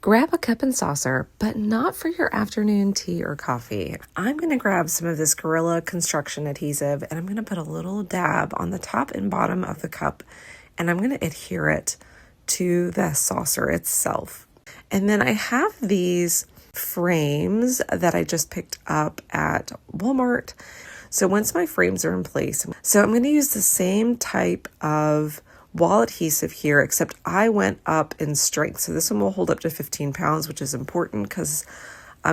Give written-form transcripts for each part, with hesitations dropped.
Grab a cup and saucer, but not for your afternoon tea or coffee. I'm going to grab some of this Gorilla Construction adhesive and I'm going to put a little dab on the top and bottom of the cup and I'm going to adhere it to the saucer itself. And then I have these frames that I just picked up at Walmart. So once my frames are in place, so I'm going to use the same type of wall adhesive here, except I went up in strength. So this one will hold up to 15 pounds, which is important because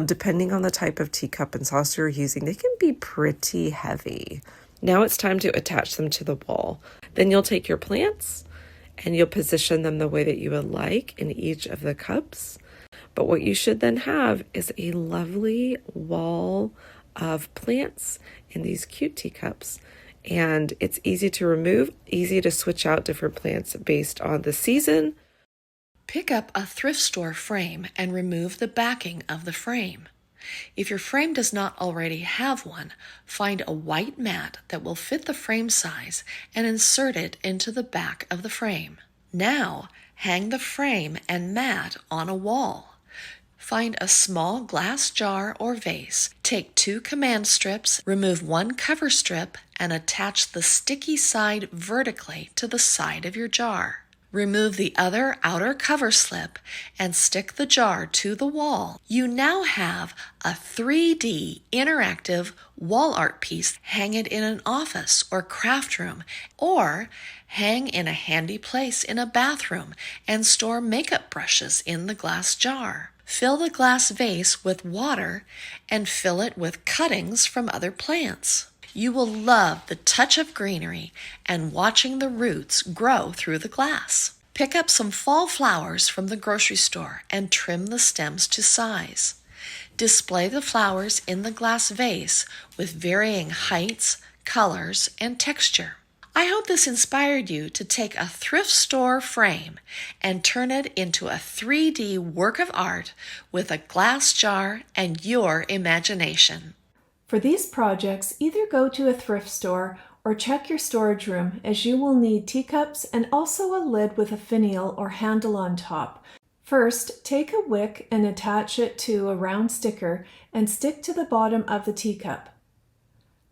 depending on the type of teacup and saucer you're using, they can be pretty heavy. Now it's time to attach them to the wall. Then you'll take your plants and you'll position them the way that you would like in each of the cups. But what you should then have is a lovely wall of plants in these cute teacups. And it's easy to remove, easy to switch out different plants based on the season. Pick up a thrift store frame and remove the backing of the frame. If your frame does not already have one, find a white mat that will fit the frame size and insert it into the back of the frame. Now, hang the frame and mat on a wall. Find a small glass jar or vase. Take 2 command strips, remove 1 cover strip, and attach the sticky side vertically to the side of your jar. Remove the other outer cover slip and stick the jar to the wall. You now have a 3D interactive wall art piece. Hang it in an office or craft room, or hang in a handy place in a bathroom and store makeup brushes in the glass jar. Fill the glass vase with water and fill it with cuttings from other plants. You will love the touch of greenery and watching the roots grow through the glass. Pick up some fall flowers from the grocery store and trim the stems to size. Display the flowers in the glass vase with varying heights, colors, and texture. I hope this inspired you to take a thrift store frame and turn it into a 3D work of art with a glass jar and your imagination. For these projects, either go to a thrift store or check your storage room, as you will need teacups and also a lid with a finial or handle on top. First, take a wick and attach it to a round sticker and stick to the bottom of the teacup.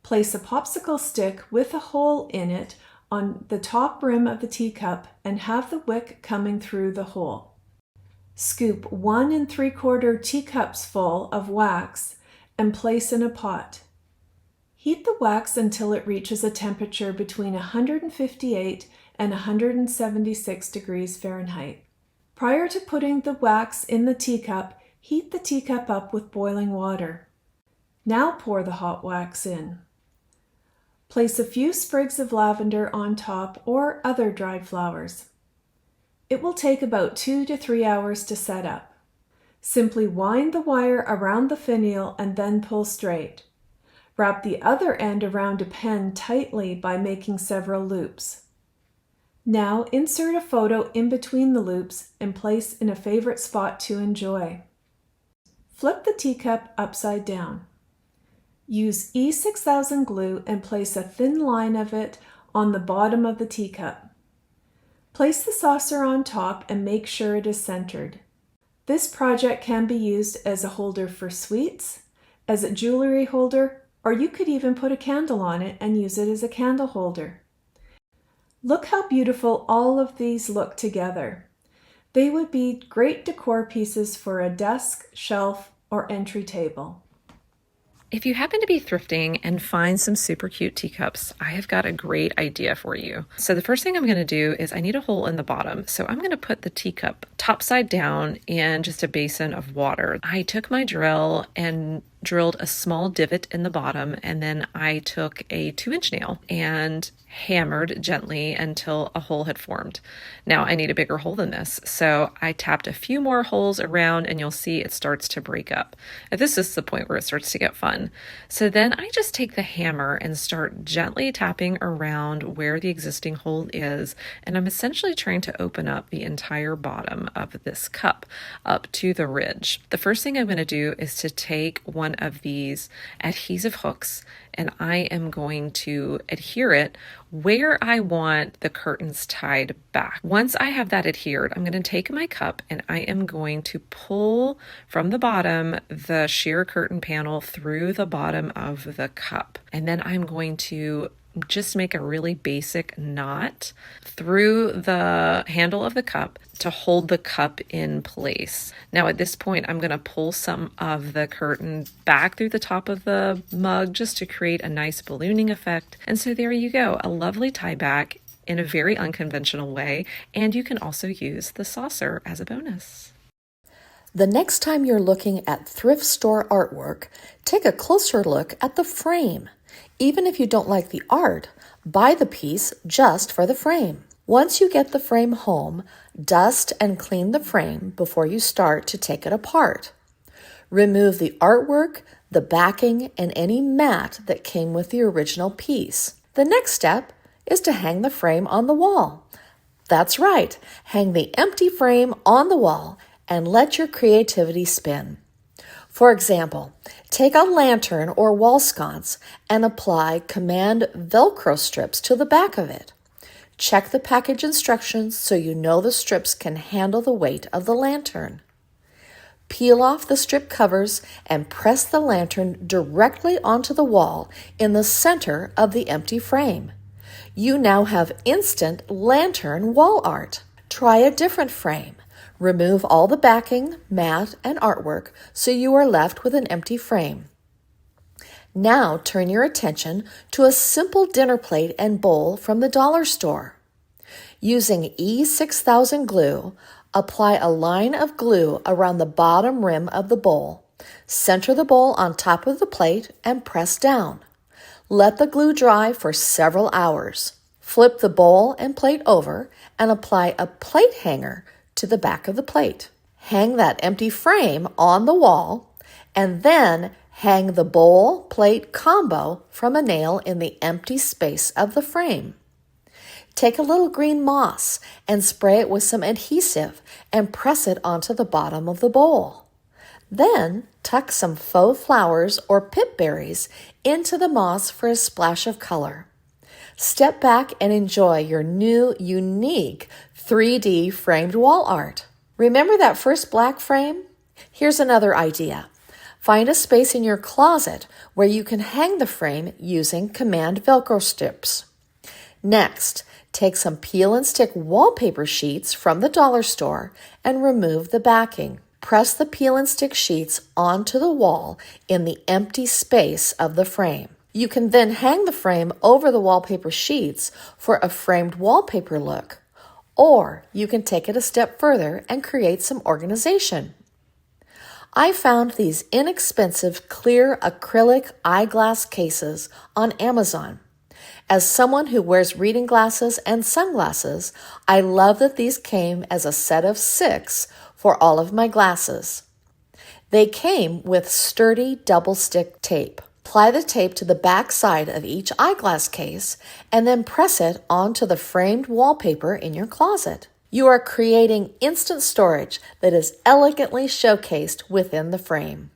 Place a popsicle stick with a hole in it on the top rim of the teacup and have the wick coming through the hole. Scoop 1 3/4 teacups full of wax and place in a pot. Heat the wax until it reaches a temperature between 158 and 176 degrees Fahrenheit. Prior to putting the wax in the teacup, heat the teacup up with boiling water. Now pour the hot wax in. Place a few sprigs of lavender on top or other dried flowers. It will take about 2 to 3 hours to set up. Simply wind the wire around the finial and then pull straight. Wrap the other end around a pen tightly by making several loops. Now insert a photo in between the loops and place in a favorite spot to enjoy. Flip the teacup upside down. Use E6000 glue and place a thin line of it on the bottom of the teacup. Place the saucer on top and make sure it is centered. This project can be used as a holder for sweets, as a jewelry holder, or you could even put a candle on it and use it as a candle holder. Look how beautiful all of these look together. They would be great decor pieces for a desk, shelf, or entry table. If you happen to be thrifting and find some super cute teacups, I have got a great idea for you. So the first thing I'm going to do is I need a hole in the bottom. So I'm going to put the teacup topside down in just a basin of water. I took my drill and drilled a small divot in the bottom, and then I took a 2-inch nail and hammered gently until a hole had formed. Now I need a bigger hole than this, so I tapped a few more holes around and you'll see it starts to break up. And this is the point where it starts to get fun. So then I just take the hammer and start gently tapping around where the existing hole is, and I'm essentially trying to open up the entire bottom of this cup up to the ridge. The first thing I'm going to do is to take one one of these adhesive hooks and I am going to adhere it where I want the curtains tied back. Once I have that adhered, I'm going to take my cup and I am going to pull from the bottom the sheer curtain panel through the bottom of the cup. And then I'm going to just make a really basic knot through the handle of the cup to hold the cup in place. Now at this point, I'm going to pull some of the curtain back through the top of the mug just to create a nice ballooning effect. And so there you go, a lovely tie back in a very unconventional way. And you can also use the saucer as a bonus. The next time you're looking at thrift store artwork, take a closer look at the frame. Even if you don't like the art, buy the piece just for the frame. Once you get the frame home, dust and clean the frame before you start to take it apart. Remove the artwork, the backing, and any mat that came with the original piece. The next step is to hang the frame on the wall. That's right, hang the empty frame on the wall and let your creativity spin. For example, take a lantern or wall sconce and apply command Velcro strips to the back of it. Check the package instructions so you know the strips can handle the weight of the lantern. Peel off the strip covers and press the lantern directly onto the wall in the center of the empty frame. You now have instant lantern wall art. Try a different frame. Remove all the backing, mat, and artwork so you are left with an empty frame. Now turn your attention to a simple dinner plate and bowl from the dollar store. Using E6000 glue, apply a line of glue around the bottom rim of the bowl. Center the bowl on top of the plate and press down. Let the glue dry for several hours. Flip the bowl and plate over and apply a plate hanger to the back of the plate. Hang that empty frame on the wall and then hang the bowl plate combo from a nail in the empty space of the frame. Take a little green moss and spray it with some adhesive and press it onto the bottom of the bowl. Then tuck some faux flowers or pip berries into the moss for a splash of color. Step back and enjoy your new, unique 3D framed wall art. Remember that first black frame? Here's another idea. Find a space in your closet where you can hang the frame using command Velcro strips. Next, take some peel and stick wallpaper sheets from the dollar store and remove the backing. Press the peel and stick sheets onto the wall in the empty space of the frame. You can then hang the frame over the wallpaper sheets for a framed wallpaper look, or you can take it a step further and create some organization. I found these inexpensive clear acrylic eyeglass cases on Amazon. As someone who wears reading glasses and sunglasses, I love that these came as a set of 6 for all of my glasses. They came with sturdy double-stick tape. Apply the tape to the back side of each eyeglass case and then press it onto the framed wallpaper in your closet. You are creating instant storage that is elegantly showcased within the frame.